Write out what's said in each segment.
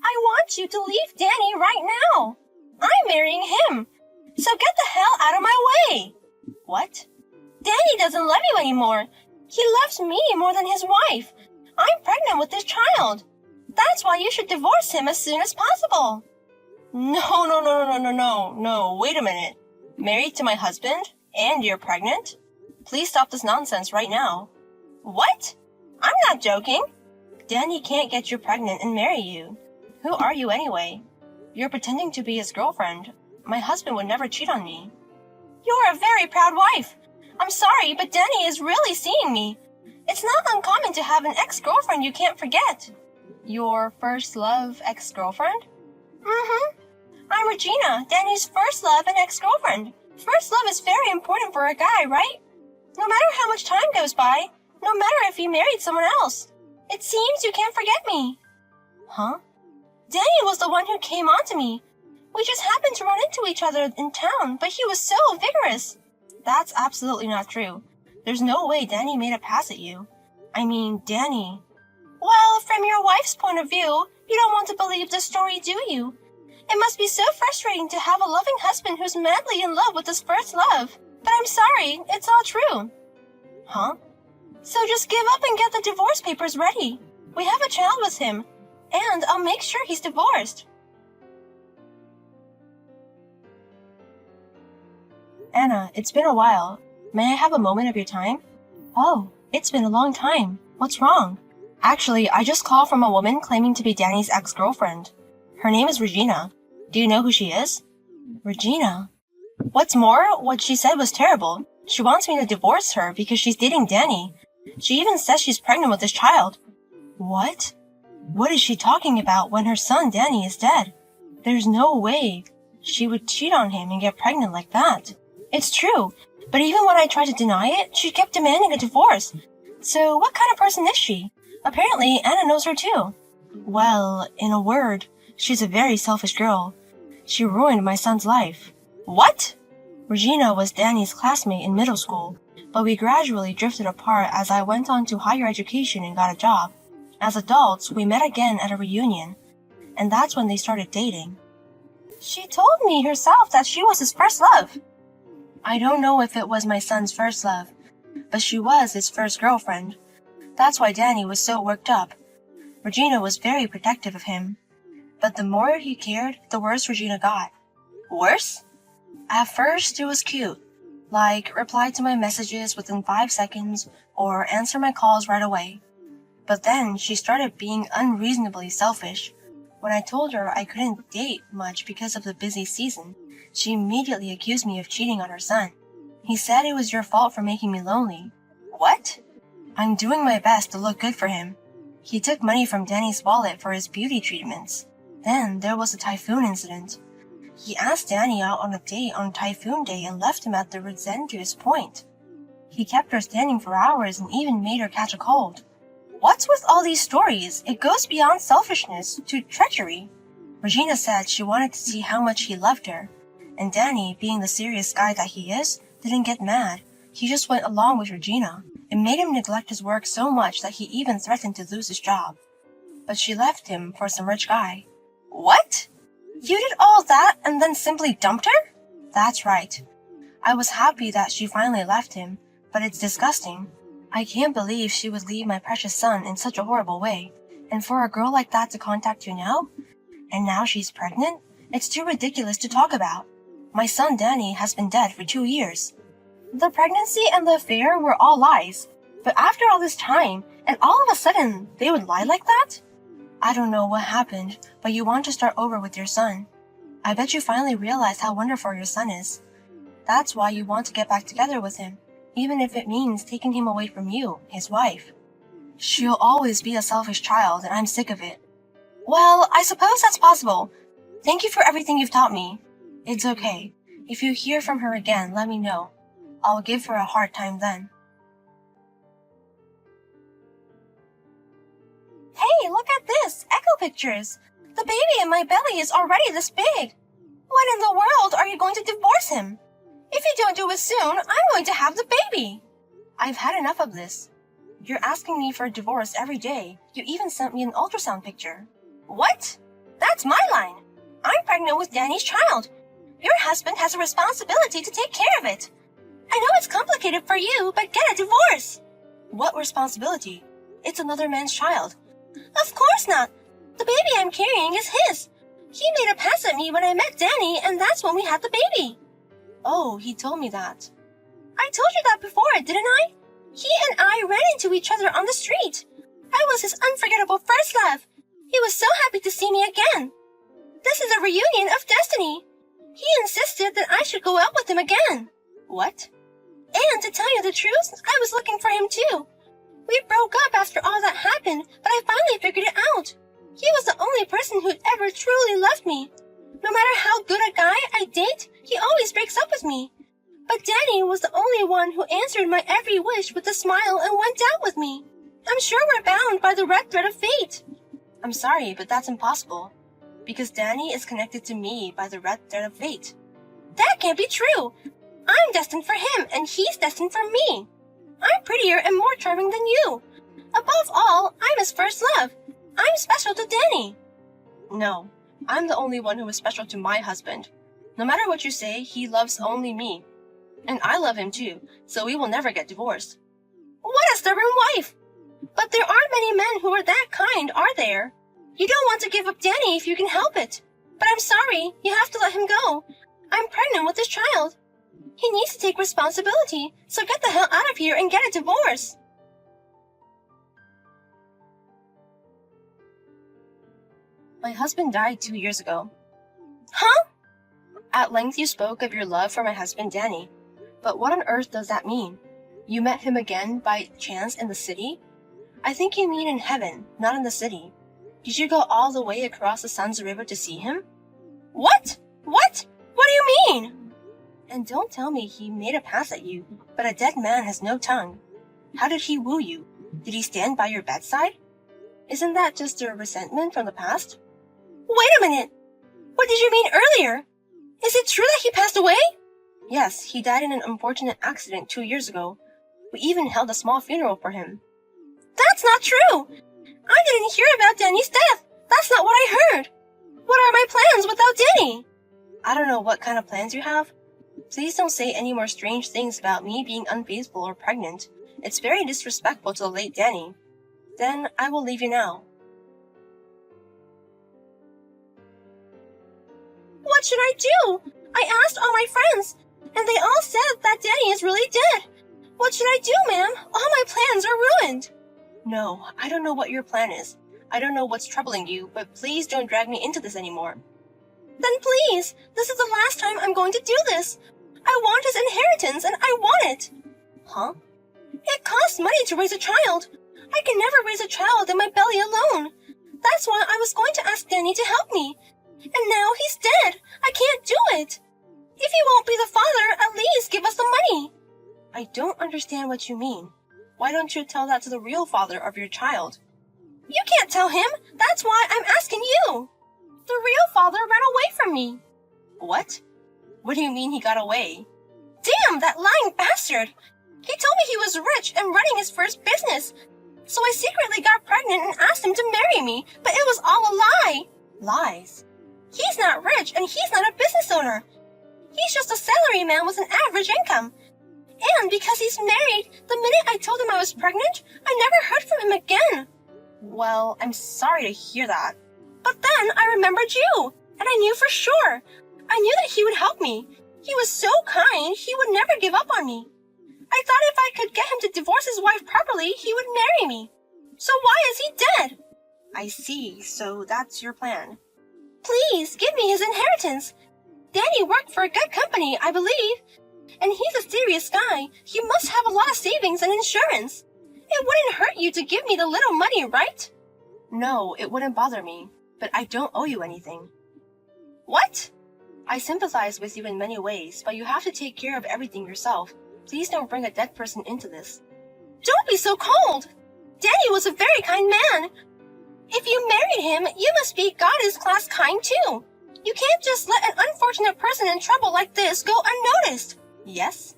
I want you to leave Danny right now. I'm marrying him. So get the hell out of my way. What? Danny doesn't love you anymore. He loves me more than his wife. I'm pregnant with this child. That's why you should divorce him as soon as possible. No, wait a minute. Married to my husband? And you're pregnant? Please stop this nonsense right now. What? I'm not joking. Danny can't get you pregnant and marry you. Who are you anyway? You're pretending to be his girlfriend. My husband would never cheat on me. You're a very proud wife. I'm sorry, but Danny is really seeing me. It's not uncommon to have an ex-girlfriend you can't forget. Your first love ex-girlfriend? Mm-hmm. I'm Regina, Danny's first love and ex-girlfriend. First love is very important for a guy, right? No matter how much time goes by, no matter if he married someone else. It seems you can't forget me. Huh? Danny was the one who came on to me. We just happened to run into each other in town, but he was so vigorous. That's absolutely not true. There's no way Danny made a pass at you. I mean, Danny. Well, from your wife's point of view, you don't want to believe the story, do you? It must be so frustrating to have a loving husband who's madly in love with his first love. But I'm sorry, it's all true. Huh? So just give up and get the divorce papers ready. We have a child with him, and I'll make sure he's divorced. Anna, it's been a while. May I have a moment of your time? Oh, it's been a long time. What's wrong? Actually, I just called from a woman claiming to be Danny's ex-girlfriend. Her name is Regina. Do you know who she is? Regina? What's more, what she said was terrible. She wants me to divorce her because she's dating Danny. She even says she's pregnant with this child. What? What is she talking about when her son Danny is dead? There's no way she would cheat on him and get pregnant like that. It's true, but even when I tried to deny it, she kept demanding a divorce. So what kind of person is she? Apparently, Anna knows her too. Well, in a word, she's a very selfish girl. She ruined my son's life. What? Regina was Danny's classmate in middle school, but we gradually drifted apart as I went on to higher education and got a job. As adults, we met again at a reunion, and that's when they started dating. She told me herself that she was his first love. I don't know if it was my son's first love, but she was his first girlfriend. That's why Danny was so worked up. Regina was very protective of him. But the more he cared, the worse Regina got. Worse? At first, it was cute. Like, reply to my messages within 5 seconds, or answer my calls right away. But then, she started being unreasonably selfish. When I told her I couldn't date much because of the busy season, she immediately accused me of cheating on her son. He said it was your fault for making me lonely. What? I'm doing my best to look good for him. He took money from Danny's wallet for his beauty treatments. Then there was a typhoon incident. He asked Danny out on a date on Typhoon Day and left him at the Resendius Point. He kept her standing for hours and even made her catch a cold. What's with all these stories? It goes beyond selfishness to treachery. Regina said she wanted to see how much he loved her. And Danny, being the serious guy that he is, didn't get mad. He just went along with Regina. It made him neglect his work so much that he even threatened to lose his job. But she left him for some rich guy. What? You did all that and then simply dumped her? That's right. I was happy that she finally left him, but it's disgusting. I can't believe she would leave my precious son in such a horrible way. And for a girl like that to contact you now? And now she's pregnant? It's too ridiculous to talk about. My son Danny has been dead for 2 years. The pregnancy and the affair were all lies. But after all this time, and all of a sudden, they would lie like that? I don't know what happened, but you want to start over with your son. I bet you finally realize how wonderful your son is. That's why you want to get back together with him, even if it means taking him away from you, his wife. She'll always be a selfish child, and I'm sick of it. Well, I suppose that's possible. Thank you for everything you've taught me. It's okay. If you hear from her again, let me know. I'll give her a hard time then. Hey, look at this! Echo pictures! The baby in my belly is already this big! When in the world are you going to divorce him? If you don't do it soon, I'm going to have the baby! I've had enough of this. You're asking me for a divorce every day. You even sent me an ultrasound picture. What? pregnant with Danny's child. Your husband has a responsibility to take care of it. I know it's complicated for you, but get a divorce. What responsibility? It's another man's child. Of course not. The baby I'm carrying is his. He made a pass at me when I met Danny, and that's when we had the baby. Oh, he told me that. I told you that before, didn't I? He and I ran into each other on the street. I was his unforgettable first love. He was so happy to see me again. This is a reunion of destiny. He insisted that I should go out with him again. What? And to tell you the truth, I was looking for him too. We broke up after all that happened, but I finally figured it out. He was the only person who'd ever truly loved me. No matter how good a guy I date, he always breaks up with me. But Danny was the only one who answered my every wish with a smile and went out with me. I'm sure we're bound by the red thread of fate. I'm sorry, but that's impossible. Because Danny is connected to me by the red thread of fate. That can't be true. I'm destined for him, and he's destined for me. I'm prettier and more charming than you. Above all, I'm his first love. I'm special to Danny. No, I'm the only one who is special to my husband. No matter what you say, he loves only me. And I love him too, so we will never get divorced. What a stubborn wife! But there aren't many men who are that kind, are there? You don't want to give up Danny if you can help it. But I'm sorry, you have to let him go. I'm pregnant with his child. He needs to take responsibility, so get the hell out of here and get a divorce. My husband died 2 years ago. Huh? At length you spoke of your love for my husband Danny. But what on earth does that mean? You met him again by chance in the city? I think you mean in heaven, not in the city. Did you go all the way across the Sun's River to see him? What? What? What do you mean? And don't tell me he made a pass at you, but a dead man has no tongue. How did he woo you? Did he stand by your bedside? Isn't that just a resentment from the past? Wait a minute! What did you mean earlier? Is it true that he passed away? Yes, he died in an unfortunate accident 2 years ago. We even held a small funeral for him. That's not true! I didn't hear about Danny's death. That's not what I heard. What are my plans without Danny? I don't know what kind of plans you have. Please don't say any more strange things about me being unfaithful or pregnant. It's very disrespectful to the late Danny. Then I will leave you now. What should I do? I asked all my friends, and they all said that Danny is really dead. What should I do, ma'am? All my plans are ruined. No, I don't know what your plan is. I don't know what's troubling you, but please don't drag me into this anymore. Then please, this is the last time I'm going to do this. I want his inheritance, and I want it. Huh? It costs money to raise a child. I can never raise a child in my belly alone. That's why I was going to ask Danny to help me. And now he's dead. I can't do it. If he won't be the father, at least give us the money. I don't understand what you mean. Why don't you tell that to the real father of your child? You can't tell him. That's why I'm asking you. The real father ran away from me. What? What do you mean he got away? Damn, that lying bastard. He told me he was rich and running his first business. So I secretly got pregnant and asked him to marry me, but it was all a lie. Lies? He's not rich and he's not a business owner. He's just a salary man with an average income. And because he's married, the minute I told him I was pregnant, I never heard from him again. Well, I'm sorry to hear that. But then I remembered you, and I knew for sure. I knew that he would help me. He was so kind, he would never give up on me. I thought if I could get him to divorce his wife properly, he would marry me. So why is he dead? I see, so that's your plan. Please, give me his inheritance. Danny worked for a good company, I believe. And he's a serious guy. He must have a lot of savings and insurance. It wouldn't hurt you to give me the little money, right? No, it wouldn't bother me. But I don't owe you anything. What? I sympathize with you in many ways, but you have to take care of everything yourself. Please don't bring a dead person into this. Don't be so cold! Danny was a very kind man. If you married him, you must be goddess-class kind too. You can't just let an unfortunate person in trouble like this go unnoticed. Yes?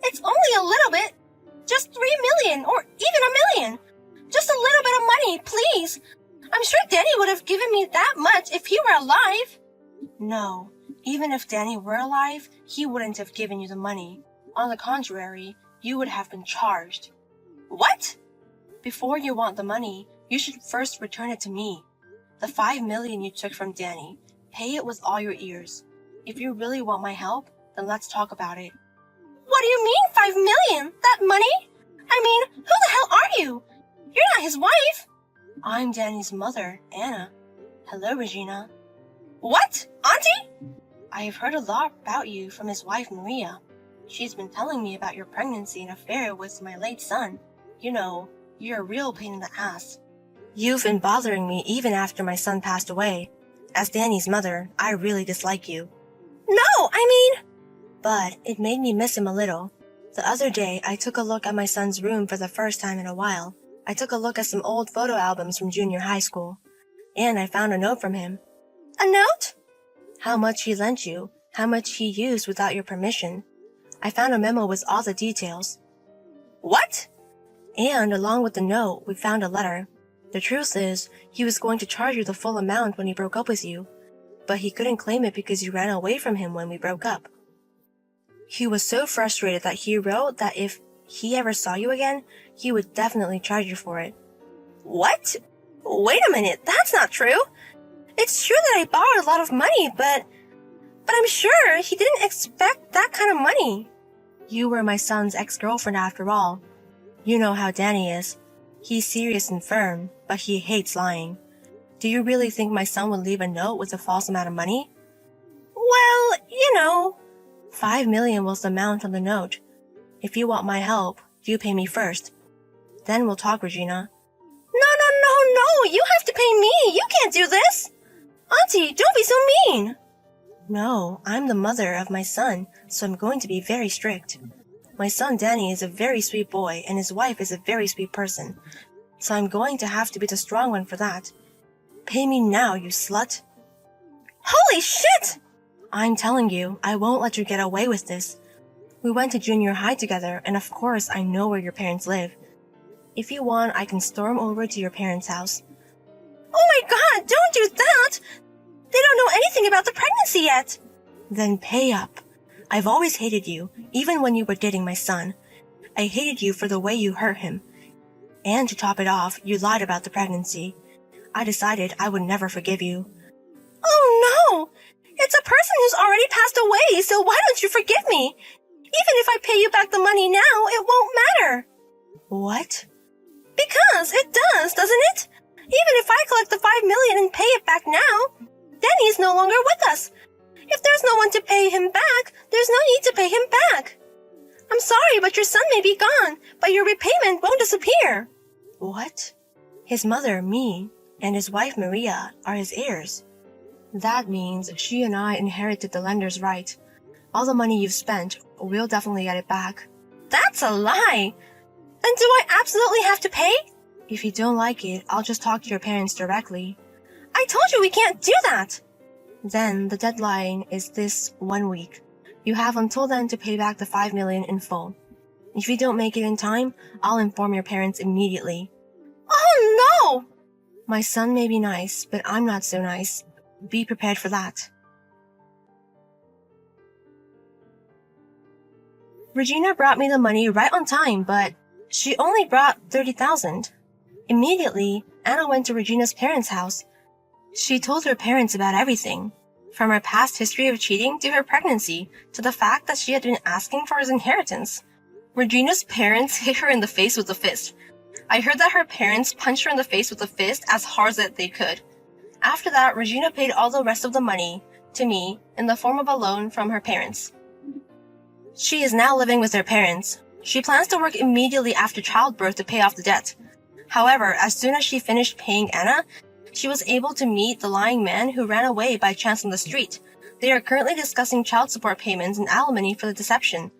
It's only a little bit. Just 3 million, or even 1 million. Just a little bit of money, please. I'm sure Danny would have given me that much if he were alive. No, even if Danny were alive, he wouldn't have given you the money. On the contrary, you would have been charged. What? Before you want the money, you should first return it to me. The $5 million you took from Danny, pay it with all your ears. If you really want my help, then let's talk about it. What do you mean, $5 million? That money? I mean, who the hell are you? You're not his wife. I'm Danny's mother, Anna. Hello, Regina. What? Auntie? I've heard a lot about you from his wife, Maria. She's been telling me about your pregnancy and affair with my late son. You know, you're a real pain in the ass. You've been bothering me even after my son passed away. As Danny's mother, I really dislike you. No, I mean... But it made me miss him a little. The other day, I took a look at my son's room for the first time in a while. I took a look at some old photo albums from junior high school. And I found a note from him. A note? How much he lent you, how much he used without your permission. I found a memo with all the details. What? And along with the note, we found a letter. The truth is, he was going to charge you the full amount when he broke up with you. But he couldn't claim it because you ran away from him when we broke up. He was so frustrated that he wrote that if he ever saw you again, he would definitely charge you for it. What? Wait a minute, that's not true. It's true that I borrowed a lot of money, but I'm sure he didn't expect that kind of money. You were my son's ex-girlfriend after all. You know how Danny is. He's serious and firm, but he hates lying. Do you really think my son would leave a note with a false amount of money? Well, you know... $5 million was the amount on the note. If you want my help, you pay me first. Then we'll talk, Regina. No, you have to pay me. You can't do this. Auntie, don't be so mean. No, I'm the mother of my son, so I'm going to be very strict. My son Danny is a very sweet boy, and his wife is a very sweet person. So I'm going to have to be the strong one for that. Pay me now, you slut. Holy shit! I'm telling you, I won't let you get away with this. We went to junior high together, and of course I know where your parents live. If you want, I can storm over to your parents' house. Oh my god, don't do that! They don't know anything about the pregnancy yet! Then pay up. I've always hated you, even when you were dating my son. I hated you for the way you hurt him. And to top it off, you lied about the pregnancy. I decided I would never forgive you. Oh no! It's a person who's already passed away, so why don't you forgive me? Even if I pay you back the money now, it won't matter. What? Because it does, doesn't it? Even if I collect the $5 million and pay it back now, Danny is no longer with us. If there's no one to pay him back, there's no need to pay him back. I'm sorry, but your son may be gone, but your repayment won't disappear. What? His mother, me, and his wife, Maria, are his heirs. That means she and I inherited the lender's right. All the money you've spent, we'll definitely get it back. That's a lie! Then do I absolutely have to pay? If you don't like it, I'll just talk to your parents directly. I told you we can't do that! Then the deadline is this 1 week. You have until then to pay back the $5 million in full. If you don't make it in time, I'll inform your parents immediately. Oh no! My son may be nice, but I'm not so nice. Be prepared for that. Regina brought me the money right on time, but she only brought $30,000. Immediately, Anna went to Regina's parents' house. She told her parents about everything, from her past history of cheating to her pregnancy, to the fact that she had been asking for his inheritance. Regina's parents hit her in the face with a fist. I heard that her parents punched her in the face with a fist as hard as they could. After that, Regina paid all the rest of the money to me in the form of a loan from her parents. She is now living with her parents. She plans to work immediately after childbirth to pay off the debt. However, as soon as she finished paying Anna, she was able to meet the lying man who ran away by chance on the street. They are currently discussing child support payments and alimony for the deception.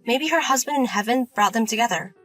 Maybe her husband in heaven brought them together.